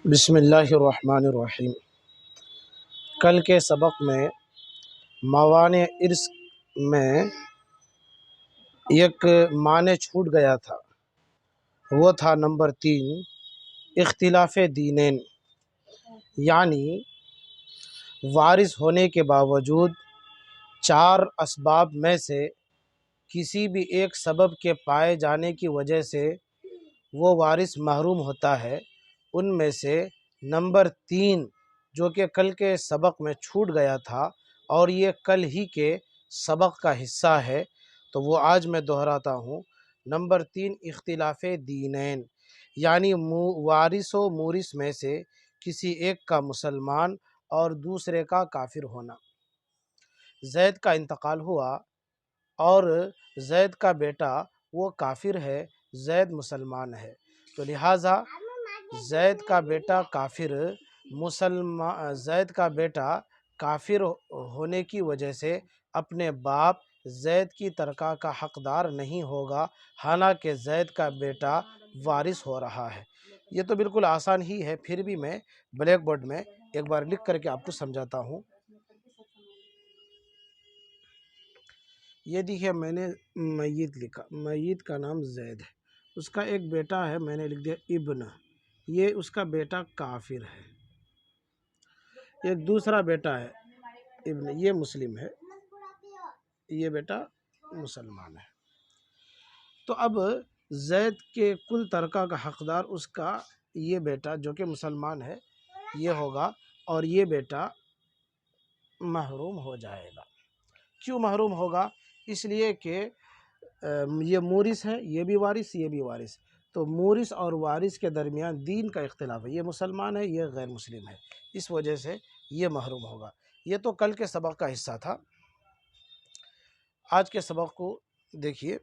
بسم اللہ الرحمن الرحیم۔ کل کے سبق میں موانع ارث میں ایک معنی چھوٹ گیا تھا، وہ تھا نمبر 3 اختلاف دینین، یعنی وارث ہونے کے باوجود 4 اسباب میں سے کسی بھی ایک سبب کے پائے جانے کی وجہ سے وہ وارث محروم ہوتا ہے۔ ان میں سے نمبر 3 جو کہ کل کے سبق میں چھوٹ گیا تھا اور یہ کل ہی کے سبق کا حصہ ہے، تو وہ آج میں دہراتا ہوں۔ نمبر 3 اختلاف دینین، یعنی وارث و مورث میں سے کسی ایک کا مسلمان اور دوسرے کا کافر ہونا۔ زید کا انتقال ہوا اور زید کا بیٹا وہ کافر ہے، زید مسلمان ہے، تو لہٰذا زید کا بیٹا کافر ہونے کی وجہ سے اپنے باپ زید کی ترکہ کا حقدار نہیں ہوگا، حالانکہ زید کا بیٹا وارث ہو رہا ہے۔ یہ تو بالکل آسان ہی ہے، پھر بھی میں بلیک بورڈ میں ایک بار لکھ کر کے آپ کو سمجھاتا ہوں۔ یہ دیکھیے، میں نے میت لکھا، میت کا نام زید ہے، اس کا ایک بیٹا ہے، میں نے لکھ دیا ابن، یہ اس کا بیٹا کافر ہے۔ ایک دوسرا بیٹا ہے ابن، یہ مسلم ہے، یہ بیٹا مسلمان ہے۔ تو اب زید کے کل ترکہ کا حقدار اس کا یہ بیٹا جو کہ مسلمان ہے یہ ہوگا، اور یہ بیٹا محروم ہو جائے گا۔ کیوں محروم ہوگا؟ اس لیے کہ یہ مورث ہے، یہ بھی وارث، یہ بھی وارث، تو مورث اور وارث کے درمیان دین کا اختلاف ہے، یہ مسلمان ہے، یہ غیر مسلم ہے، اس وجہ سے یہ محروم ہوگا۔ یہ تو کل کے سبق کا حصہ تھا۔ آج کے سبق کو دیکھیے،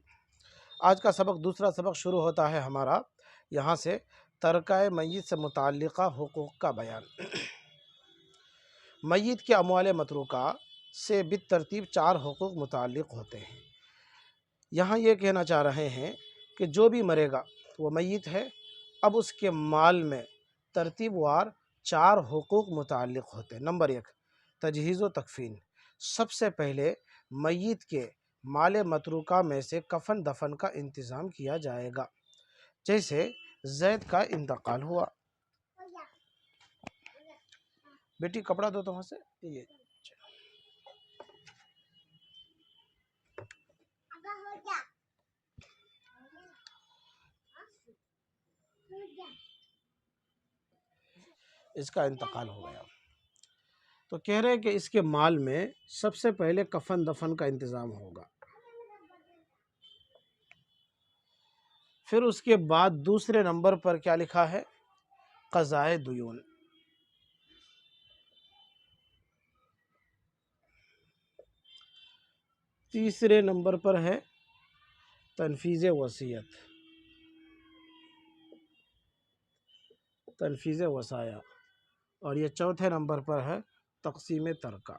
آج کا سبق دوسرا سبق شروع ہوتا ہے ہمارا یہاں سے، ترکہ میت سے متعلقہ حقوق کا بیان۔ میت کے اموال متروکہ سے بالترتیب 4 حقوق متعلق ہوتے ہیں۔ یہاں یہ کہنا چاہ رہے ہیں کہ جو بھی مرے گا وہ میت ہے، اب اس کے مال میں ترتیب وار 4 حقوق متعلق ہوتے ہیں۔ نمبر 1 تجہیز و تکفین، سب سے پہلے میت کے مال متروکہ میں سے کفن دفن کا انتظام کیا جائے گا۔ جیسے زید کا انتقال ہوا، بیٹی کپڑا دو تو وہاں سے، یہ اس کا انتقال ہو گیا، تو کہہ رہے ہیں کہ اس کے مال میں سب سے پہلے کفن دفن کا انتظام ہوگا۔ پھر اس کے بعد دوسرے نمبر پر کیا لکھا ہے؟ قضائے دیون۔ تیسرے نمبر پر ہے تنفیذ وصیت، تنفیذ وصایا، اور یہ چوتھے نمبر پر ہے تقسیم ترکہ۔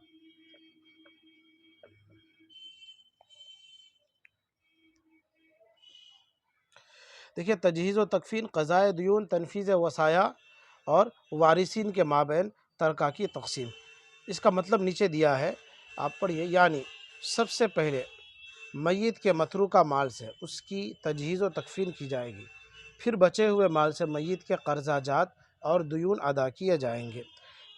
دیکھیے، تجہیز و تکفین، قضائے دیون، تنفیذ وصایا اور وارثین کے مابین ترکہ کی تقسیم۔ اس کا مطلب نیچے دیا ہے، آپ پڑھیے۔ یعنی سب سے پہلے میت کے متروکہ مال سے اس کی تجہیز و تکفین کی جائے گی، پھر بچے ہوئے مال سے میت کے قرضہ جات اور دیون ادا کیے جائیں گے،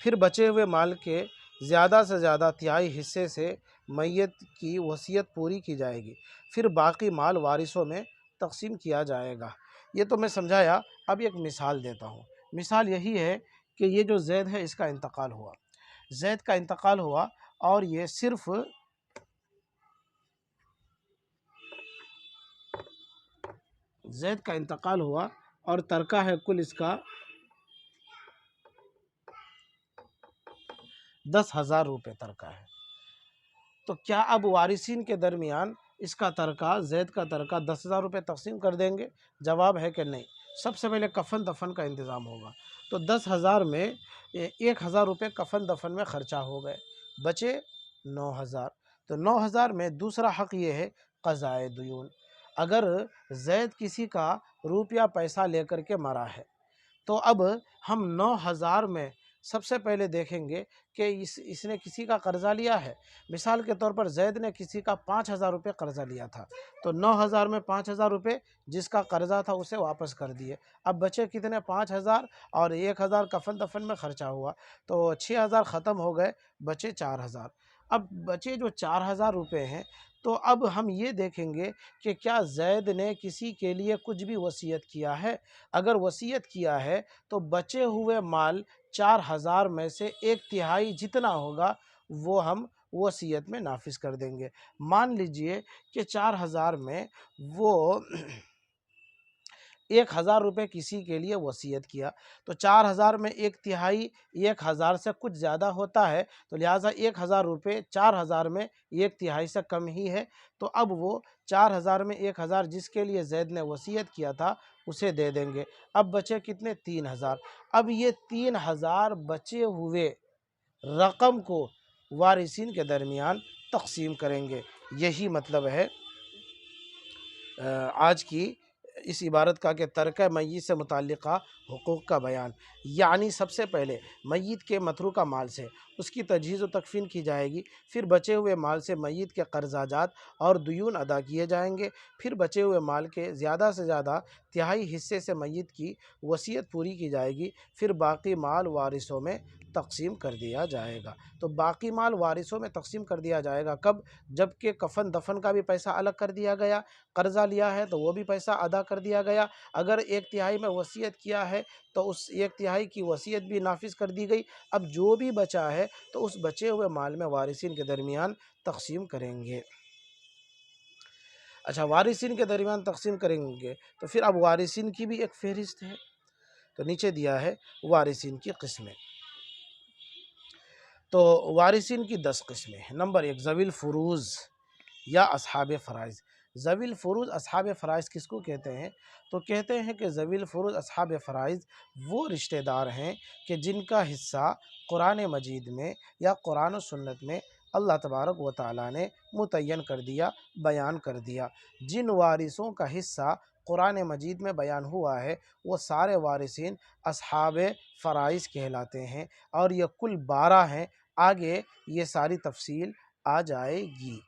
پھر بچے ہوئے مال کے زیادہ سے زیادہ تہائی حصے سے میت کی وصیت پوری کی جائے گی، پھر باقی مال وارثوں میں تقسیم کیا جائے گا۔ یہ تو میں سمجھایا، اب ایک مثال دیتا ہوں۔ مثال یہی ہے کہ یہ جو زید ہے اس کا انتقال ہوا، زید کا انتقال ہوا، اور یہ صرف زید کا انتقال ہوا اور ترکہ ہے کل اس کا 10,000 روپے ترکہ ہے۔ تو کیا اب وارثین کے درمیان اس کا ترکہ، زید کا ترکہ 10,000 روپے تقسیم کر دیں گے؟ جواب ہے کہ نہیں۔ سب سے پہلے کفن دفن کا انتظام ہوگا، تو 10,000 میں 1,000 روپے کفن دفن میں خرچہ ہو گئے، بچے 9,000، تو 9,000 میں دوسرا حق یہ ہے قضائے دیون۔ اگر زید کسی کا روپیہ پیسہ لے کر کے مرا ہے تو اب ہم 9,000 میں سب سے پہلے دیکھیں گے کہ اس نے کسی کا قرضہ لیا ہے۔ مثال کے طور پر زید نے کسی کا 5,000 روپے قرضہ لیا تھا، تو 9,000 میں 5,000 روپے جس کا قرضہ تھا اسے واپس کر دیے۔ اب بچے کتنے؟ 5,000 اور 1,000 کفن دفن میں خرچہ ہوا، تو 6,000 ختم ہو گئے، بچے 4,000۔ اب بچے جو 4,000 روپے ہیں، تو اب ہم یہ دیکھیں گے کہ کیا زید نے کسی کے لیے کچھ بھی وصیت کیا ہے؟ اگر وصیت کیا ہے تو بچے ہوئے مال 4,000 میں سے 1/3 جتنا ہوگا وہ ہم وصیت میں نافذ کر دیں گے۔ مان لیجئے کہ 4,000 میں وہ 1,000 روپے کسی کے لیے وصیت کیا، تو 4,000 میں 1/3 1,000 سے کچھ زیادہ ہوتا ہے، تو لہٰذا 1,000 روپے 4,000 میں 1/3 سے کم ہی ہے، تو اب وہ 4,000 میں 1,000 جس کے لیے زید نے وصیت کیا تھا اسے دے دیں گے۔ اب بچے کتنے؟ 3,000۔ اب یہ 3,000 بچے ہوئے رقم کو وارثین کے درمیان تقسیم کریں گے۔ یہی مطلب ہے آج کی اس عبارت کا کہ ترکہ میت سے متعلقہ حقوق کا بیان، یعنی سب سے پہلے میت کے متروکہ مال سے اس کی تجہیز و تکفین کی جائے گی، پھر بچے ہوئے مال سے میت کے قرضہ جات اور دیون ادا کیے جائیں گے، پھر بچے ہوئے مال کے زیادہ سے زیادہ تہائی حصے سے میت کی وصیت پوری کی جائے گی، پھر باقی مال وارثوں میں تقسیم کر دیا جائے گا۔ تو باقی مال وارثوں میں تقسیم کر دیا جائے گا کب؟ جب کہ کفن دفن کا بھی پیسہ الگ کر دیا گیا، قرضہ لیا ہے تو وہ بھی پیسہ ادا کر دیا گیا، اگر 1/3 میں وصیت کیا ہے تو اس 1/3 کی وصیت بھی نافذ کر دی گئی۔ اب جو بھی بچا ہے تو اس بچے ہوئے مال میں وارثین کے درمیان تقسیم کریں گے۔ اچھا، وارثین کے درمیان تقسیم کریں گے تو پھر اب وارثین کی بھی ایک فہرست ہے، تو نیچے دیا ہے وارثین کی قسمیں۔ تو وارثین کی 10 قسمیں ہیں۔ نمبر 1، ذوی الفروض یا اصحاب فرائض۔ ذوی الفروض اصحاب فرائض کس کو کہتے ہیں؟ تو کہتے ہیں کہ ذوی الفروض اصحاب فرائض وہ رشتہ دار ہیں کہ جن کا حصہ قرآن مجید میں یا قرآن و سنت میں اللہ تبارک و تعالیٰ نے متعین کر دیا، بیان کر دیا۔ جن وارثوں کا حصہ قرآن مجید میں بیان ہوا ہے وہ سارے وارثین اصحاب فرائض کہلاتے ہیں، اور یہ کل 12 ہیں، آگے یہ ساری تفصیل آ جائے گی۔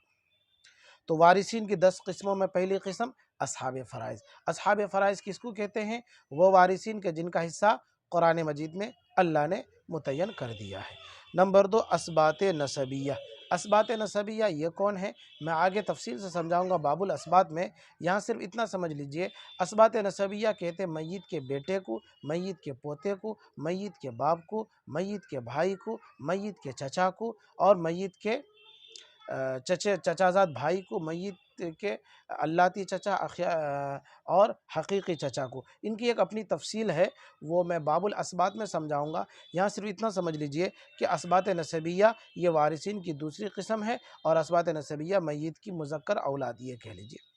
تو وارثین کی 10 قسموں میں پہلی قسم اصحاب فرائض۔ اصحاب فرائض کس کو کہتے ہیں؟ وہ وارثین کے جن کا حصہ قرآن مجید میں اللہ نے متعین کر دیا ہے۔ نمبر 2، اسبات نسبیہ۔ اسبات نسبیہ یہ کون ہے؟ میں آگے تفصیل سے سمجھاؤں گا باب الاسبات میں، یہاں صرف اتنا سمجھ لیجئے۔ اسبات نسبیہ کہتے ہیں میت کے بیٹے کو، میت کے پوتے کو، میت کے باپ کو، میت کے بھائی کو، میت کے چچا کو، اور میت کے چچا زاد بھائی کو، میت کے اللاتی چچا اور حقیقی چچا کو۔ ان کی ایک اپنی تفصیل ہے، وہ میں باب الاسبات میں سمجھاؤں گا۔ یہاں صرف اتنا سمجھ لیجئے کہ اسبات نسبیہ یہ وارثین کی دوسری قسم ہے، اور اسبات نسبیہ میت کی مذکر اولاد یہ کہہ لیجئے۔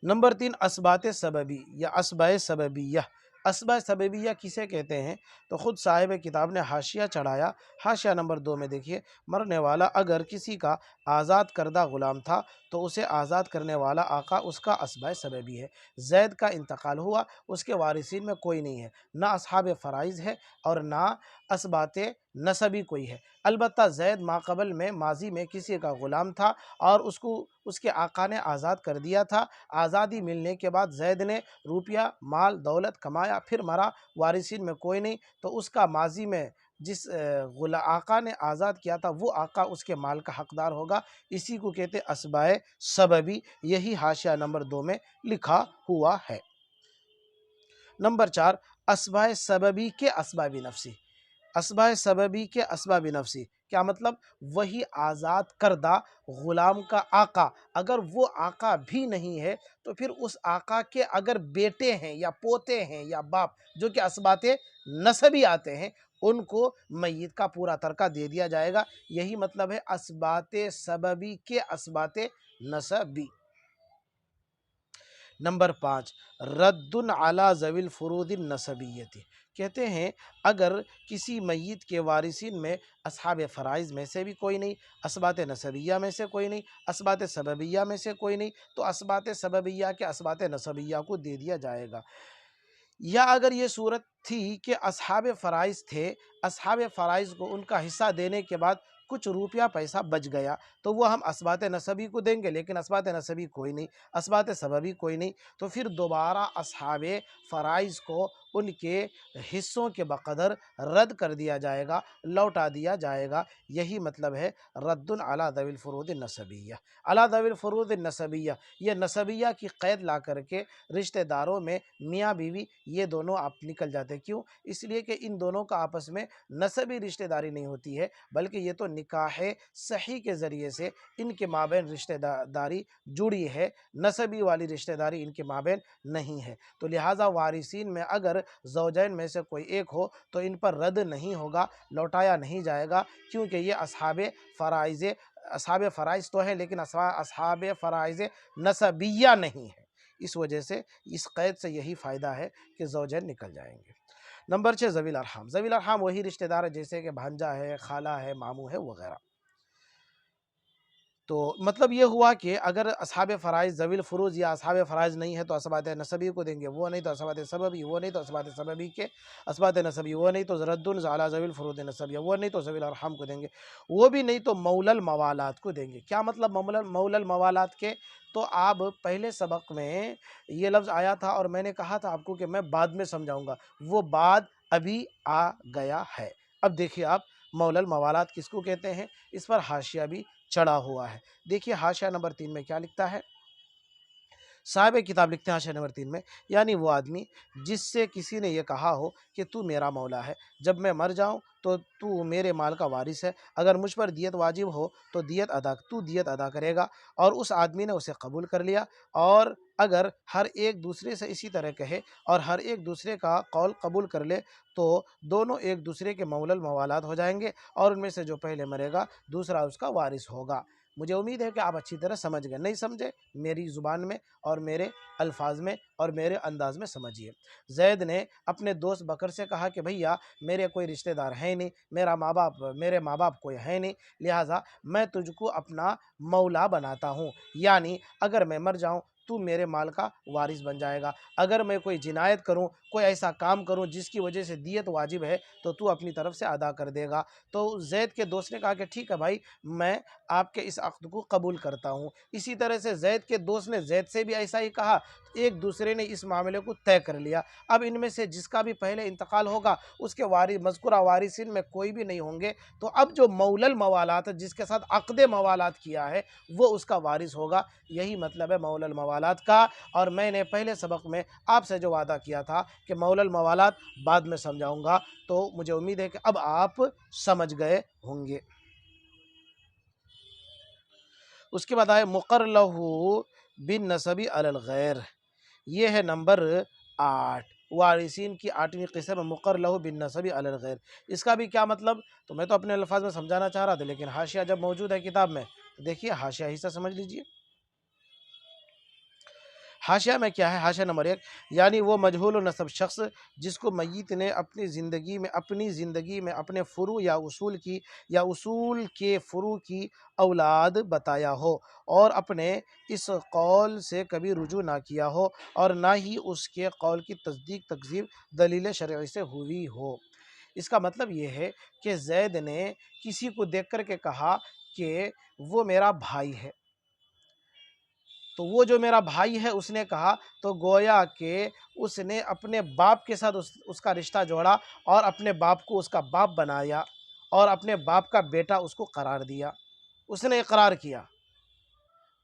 نمبر 3، اسبات سببی یا اسباء سببیہ۔ اسباء سببیہ کسے کہتے ہیں؟ تو خود صاحب کتاب نے حاشیہ چڑھایا، حاشیہ نمبر 2 میں دیکھیے، مرنے والا اگر کسی کا آزاد کردہ غلام تھا تو اسے آزاد کرنے والا آقا اس کا اسباء سببی ہے۔ زید کا انتقال ہوا، اس کے وارثین میں کوئی نہیں ہے، نہ اصحاب فرائض ہے اور نہ اسبات نسبی کوئی ہے۔ البتہ زید ماقبل میں ماضی میں کسی کا غلام تھا اور اس کو اس کے آقا نے آزاد کر دیا تھا۔ آزادی ملنے کے بعد زید نے روپیہ مال دولت کمایا، پھر مرا، وارثین میں کوئی نہیں، تو اس کا ماضی میں جس آقا نے آزاد کیا تھا وہ آقا اس کے مال کا حقدار ہوگا، اسی کو کہتے اسباء سببی، یہی حاشیہ نمبر 2 میں لکھا ہوا ہے۔ نمبر 4، اسباء سببی کے اسباب نفسی۔ اسباء سببی کے اسباب نفسی کیا مطلب؟ وہی آزاد کردہ غلام کا آقا، اگر وہ آقا بھی نہیں ہے تو پھر اس آقا کے اگر بیٹے ہیں یا پوتے ہیں یا باپ، جو کہ اسبات نسبی آتے ہیں، ان کو میت کا پورا ترکہ دے دیا جائے گا۔ یہی مطلب ہے اسبات سببی کے اسبات نسبی۔ نمبر 5، رد علی ذوی الفروض النسبیۃ۔ کہتے ہیں اگر کسی میت کے وارثین میں اصحاب فرائض میں سے بھی کوئی نہیں، اسبات نسبیہ میں سے کوئی نہیں، اسبات سببیہ میں سے کوئی نہیں، تو اسبات سببیہ کے اسبات نسبیہ کو دے دیا جائے گا۔ یا اگر یہ صورت تھی کہ اصحاب فرائض تھے، اصحاب فرائض کو ان کا حصہ دینے کے بعد کچھ روپیہ پیسہ بچ گیا تو وہ ہم اسبات نسبی کو دیں گے، لیکن اسبات نسبی کوئی نہیں، اسبات سببی کوئی نہیں، تو پھر دوبارہ اصحاب فرائض کو ان کے حصوں کے بقدر رد کر دیا جائے گا، لوٹا دیا جائے گا۔ یہی مطلب ہے رد علی ذوی الفروض النسبیہ، علی ذوی الفروض النسبیہ، یہ نسبیہ کی قید لا کر کے رشتہ داروں میں میاں بیوی یہ دونوں آپ نکل جاتے ہیں۔ کیوں؟ اس لیے کہ ان دونوں کا آپس میں نسبی رشتہ داری نہیں ہوتی ہے، بلکہ یہ تو نکاح صحیح کے ذریعے سے ان کے مابین رشتہ داری جڑی ہے، نسبی والی رشتہ داری ان کے مابین نہیں ہے۔ تو لہٰذا وارثین میں اگر زوجین میں سے کوئی ایک ہو تو ان پر رد نہیں ہوگا، لوٹایا نہیں جائے گا، کیونکہ یہ اصحاب فرائض تو ہیں لیکن اصحاب فرائض نسبیہ نہیں ہے۔ اس وجہ سے اس قید سے یہی فائدہ ہے کہ زوجین نکل جائیں گے۔ نمبر 6 ذوی الارحام۔ ذوی الارحام وہی رشتہ دار ہے جیسے کہ بھانجا ہے، خالہ ہے، ماموں ہے وغیرہ۔ تو مطلب یہ ہوا کہ اگر اصحاب فرائض ذوی الفروض یا اصحاب فرائض نہیں ہے تو اسبات نسبی کو دیں گے، وہ نہیں تو اسبات سببی، وہ نہیں تو اسبات سببی کے اسبات نسبی، وہ نہیں تو رد علی ذوی الفروض النسبیہ، وہ نہیں تو ذوی الارحام کو دیں گے، وہ بھی نہیں تو مولی الموالات کو دیں گے۔ کیا مطلب مولی الموالات کے؟ تو آپ پہلے سبق میں یہ لفظ آیا تھا اور میں نے کہا تھا آپ کو کہ میں بعد میں سمجھاؤں گا، وہ بعد ابھی آ گیا ہے۔ اب دیکھیے آپ مولی الموالات کس کو کہتے ہیں، اس پر حاشیہ بھی چڑھا ہوا ہے۔ دیکھیے حاشیہ نمبر 3 میں کیا لکھتا ہے، صاحب کتاب لکھتے ہیں حاشیہ نمبر 3 میں، یعنی وہ آدمی جس سے کسی نے یہ کہا ہو کہ تو میرا مولا ہے، جب میں مر جاؤں تو میرے مال کا وارث ہے، اگر مجھ پر دیت واجب ہو تو دیت ادا کرے گا، اور اس آدمی نے اسے قبول کر لیا، اور اگر ہر ایک دوسرے سے اسی طرح کہے اور ہر ایک دوسرے کا قول قبول کر لے تو دونوں ایک دوسرے کے مولی الموالات ہو جائیں گے، اور ان میں سے جو پہلے مرے گا دوسرا اس کا وارث ہوگا۔ مجھے امید ہے کہ آپ اچھی طرح سمجھ گئے، نہیں سمجھے میری زبان میں اور میرے الفاظ میں اور میرے انداز میں سمجھیے۔ زید نے اپنے دوست بکر سے کہا کہ بھیا میرے کوئی رشتہ دار ہے نہیں، میرے ماں باپ کوئی ہے نہیں، لہٰذا میں تجھ کو اپنا مولا بناتا ہوں، یعنی اگر میں مر جاؤں تو میرے مال کا وارث بن جائے گا، اگر میں کوئی جنایت کروں، کوئی ایسا کام کروں جس کی وجہ سے دیت واجب ہے تو اپنی طرف سے ادا کر دے گا۔ تو زید کے دوست نے کہا کہ ٹھیک ہے بھائی، میں آپ کے اس عقد کو قبول کرتا ہوں۔ اسی طرح سے زید کے دوست نے زید سے بھی ایسا ہی کہا، ایک دوسرے نے اس معاملے کو طے کر لیا۔ اب ان میں سے جس کا بھی پہلے انتقال ہوگا اس کے مذکورہ وارثین میں کوئی بھی نہیں ہوں گے، تو اب جو مولی الموالات جس کے ساتھ عقد موالات کیا ہے وہ اس کا وارث ہوگا۔ یہی مطلب ہے مولی الموالات کا، اور میں نے پہلے سبق میں آپ سے جو وعدہ کیا تھا کہ مولی الموالات بعد میں سمجھاؤں گا، تو مجھے امید ہے کہ اب آپ سمجھ گئے ہوں گے۔ اس کے بعد آئے مقر لہ بالنسب علی الغیر، یہ ہے نمبر 8، وارثین کی 8ویں قسم مقر لہ بالنسب علی الغیر۔ اس کا بھی کیا مطلب؟ تو میں تو اپنے الفاظ میں سمجھانا چاہ رہا تھا، لیکن حاشیہ جب موجود ہے کتاب میں تو دیکھیے حاشیہ ہی سے سمجھ لیجئے۔ حاشیہ میں کیا ہے؟ حاشیہ نمبر 1، یعنی وہ مجہول النسب شخص جس کو میت نے اپنی زندگی میں اپنے فروع یا اصول کے فروع کی اولاد بتایا ہو، اور اپنے اس قول سے کبھی رجوع نہ کیا ہو، اور نہ ہی اس کے قول کی تصدیق تکذیب دلیل شرعی سے ہوئی ہو۔ اس کا مطلب یہ ہے کہ زید نے کسی کو دیکھ کر کے کہا کہ وہ میرا بھائی ہے، تو وہ جو میرا بھائی ہے اس نے کہا، تو گویا کہ اس نے اپنے باپ کے ساتھ اس کا رشتہ جوڑا، اور اپنے باپ کو اس کا باپ بنایا، اور اپنے باپ کا بیٹا اس کو قرار دیا، اس نے اقرار کیا،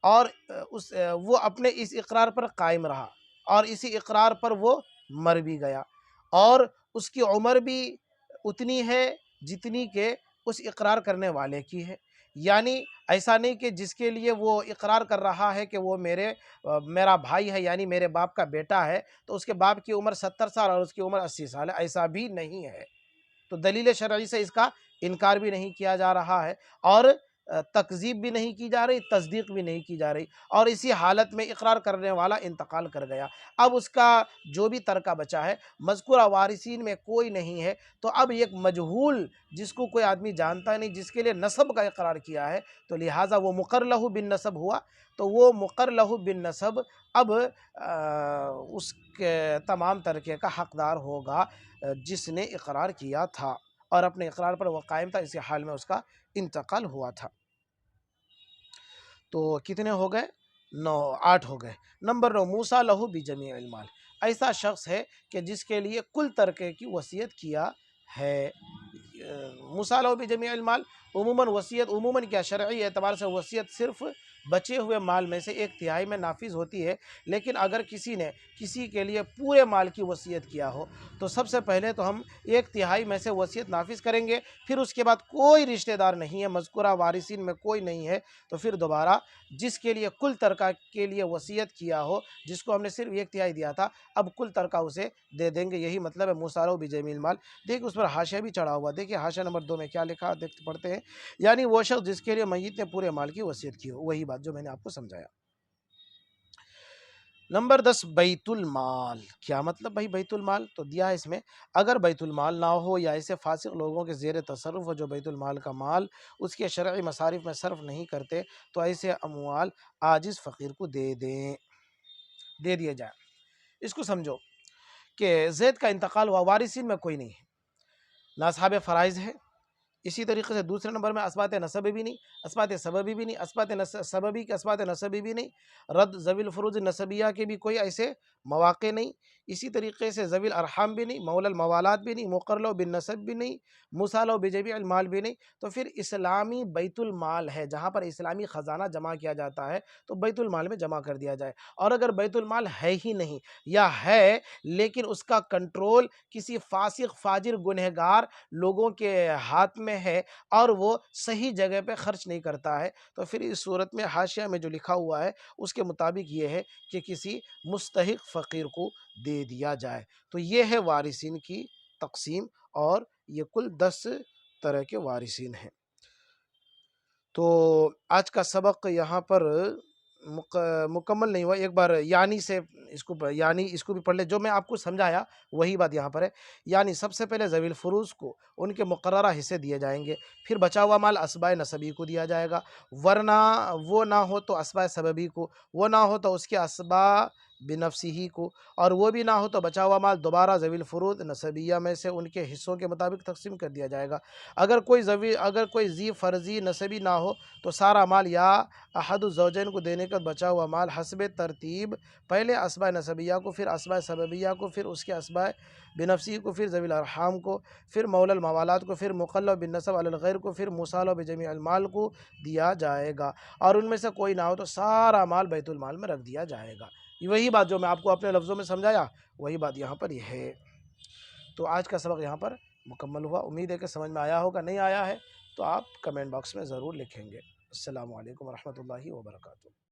اور وہ اپنے اس اقرار پر قائم رہا، اور اسی اقرار پر وہ مر بھی گیا، اور اس کی عمر بھی اتنی ہے جتنی کہ اس اقرار کرنے والے کی ہے۔ یعنی ایسا نہیں کہ جس کے لیے وہ اقرار کر رہا ہے کہ وہ میرا بھائی ہے، یعنی میرے باپ کا بیٹا ہے، تو اس کے باپ کی عمر 70 سال اور اس کی عمر 80 سال ہے، ایسا بھی نہیں ہے۔ تو دلیل شرعی سے اس کا انکار بھی نہیں کیا جا رہا ہے، اور تکذیب بھی نہیں کی جا رہی، تصدیق بھی نہیں کی جا رہی، اور اسی حالت میں اقرار کرنے والا انتقال کر گیا۔ اب اس کا جو بھی ترکہ بچا ہے، مذکورہ وارثین میں کوئی نہیں ہے، تو اب ایک مجہول جس کو کوئی آدمی جانتا نہیں، جس کے لیے نسب کا اقرار کیا ہے، تو لہٰذا وہ مقر لہ بالنسب ہوا، تو وہ مقر لہ بالنسب اب اس کے تمام ترکے کا حقدار ہوگا جس نے اقرار کیا تھا اور اپنے اقرار پر وہ قائم تھا، اسی حال میں اس کا انتقال ہوا تھا۔ تو کتنے ہو گئے؟ 8 ہو گئے۔ نمبر 9، موسیٰ لہو بجمیع المال، ایسا شخص ہے کہ جس کے لیے کل ترکے کی وصیت کیا ہے۔ موسیٰ لہو بجمیع المال، عموماً وصیت، عموماً کیا شرعی اعتبار سے وصیت صرف بچے ہوئے مال میں سے 1/3 میں نافذ ہوتی ہے، لیکن اگر کسی نے کسی کے لیے پورے مال کی وصیت کیا ہو تو سب سے پہلے تو ہم 1/3 میں سے وصیت نافذ کریں گے، پھر اس کے بعد کوئی رشتہ دار نہیں ہے، مذکورہ وارثین میں کوئی نہیں ہے، تو پھر دوبارہ جس کے لیے کل ترکہ کے لیے وصیت کیا ہو، جس کو ہم نے صرف 1/3 دیا تھا، اب کل ترکہ اسے دے دیں گے۔ یہی مطلب ہے موسیٰ لہو بجمیع المال۔ دیکھیں اس پر حاشیہ بھی چڑھا ہوا، دیکھیں حاشیہ نمبر 2 میں کیا لکھا، دیکھتے پڑھتے ہیں۔ یعنی وہ شخص جس کے لیے میت نے پورے مال کی وصیت کی ہو، وہی بات جو میں نے آپ کو سمجھایا۔ نمبر 10، بیت المال، کیا مطلب بھائی بیت المال؟ تو دیا ہے اس میں، اگر بیت المال نہ ہو یا ایسے فاسق لوگوں کے زیر تصرف ہو جو بیت المال کا مال اس کے شرعی مصارف میں صرف نہیں کرتے، تو ایسے اموال عاجز فقیر کو دے دیے جائیں۔ اس کو سمجھو کہ زید کا انتقال ہوا، وارثین میں کوئی نہیں ہے، نہ اصحاب فرائض ہے، اسی طریقے سے دوسرے نمبر میں اسبات نسبی بھی نہیں، اسبات سببی بھی نہیں، اسبات سببی کے اسبات نسبی بھی نہیں، رد ذوی الفروض نسبیہ کے بھی کوئی ایسے مواقع نہیں، اسی طریقے سے ذوی الارحام بھی نہیں، مولا الموالات بھی نہیں، مقر لہ بالنسب بھی نہیں، موسیٰ لہو بجمیع المال بھی نہیں۔ تو پھر اسلامی بیت المال ہے، جہاں پر اسلامی خزانہ جمع کیا جاتا ہے، تو بیت المال میں جمع کر دیا جائے۔ اور اگر بیت المال ہے ہی نہیں یا ہے لیکن اس کا کنٹرول کسی فاسق فاجر گنہگار لوگوں کے ہاتھ میں ہے اور وہ صحیح جگہ پہ خرچ نہیں کرتا ہے، تو پھر اس صورت میں حاشیہ میں جو لکھا ہوا ہے اس کے مطابق یہ ہے کہ کسی مستحق فقیر کو دے دیا جائے۔ تو یہ ہے وارثین کی تقسیم، اور یہ کل 10 طرح کے وارثین ہیں۔ تو آج کا سبق یہاں پر مکمل نہیں ہوا، ایک بار یعنی سے اس کو بھی پڑھ لے، جو میں آپ کو سمجھایا وہی بات یہاں پر ہے۔ یعنی سب سے پہلے ذوی الفروض کو ان کے مقررہ حصے دیے جائیں گے، پھر بچا ہوا مال اسبائے نسبی کو دیا جائے گا، ورنہ وہ نہ ہو تو اسبائے سببی کو، وہ نہ ہو تو اس کے اسباء بنفسہ کو، اور وہ بھی نہ ہو تو بچا ہوا مال دوبارہ ذوی الفروض نسبیہ میں سے ان کے حصوں کے مطابق تقسیم کر دیا جائے گا۔ اگر کوئی ذی فرضی نسبی نہ ہو تو سارا مال یا احد الزوجین کو دینے کا بچا ہوا مال حسب ترتیب پہلے اسباء نسبیہ کو، پھر اسباء سببیہ کو، پھر اس کے اسباء بنفسی کو، پھر ذوی الارحام کو، پھر مولا الموالات کو، پھر مقر لہ بالنسب علی الغیر کو، پھر موسیٰ لہو بجمیع المال کو دیا جائے گا، اور ان میں سے کوئی نہ ہو تو سارا مال بیت المال میں رکھ دیا جائے گا۔ وہی بات جو میں آپ کو اپنے لفظوں میں سمجھایا وہی بات یہاں پر یہ ہے۔ تو آج کا سبق یہاں پر مکمل ہوا، امید ہے کہ سمجھ میں آیا ہوگا، نہیں آیا ہے تو آپ کمنٹ باکس میں ضرور لکھیں گے۔ السلام علیکم ورحمۃ اللہ وبرکاتہ۔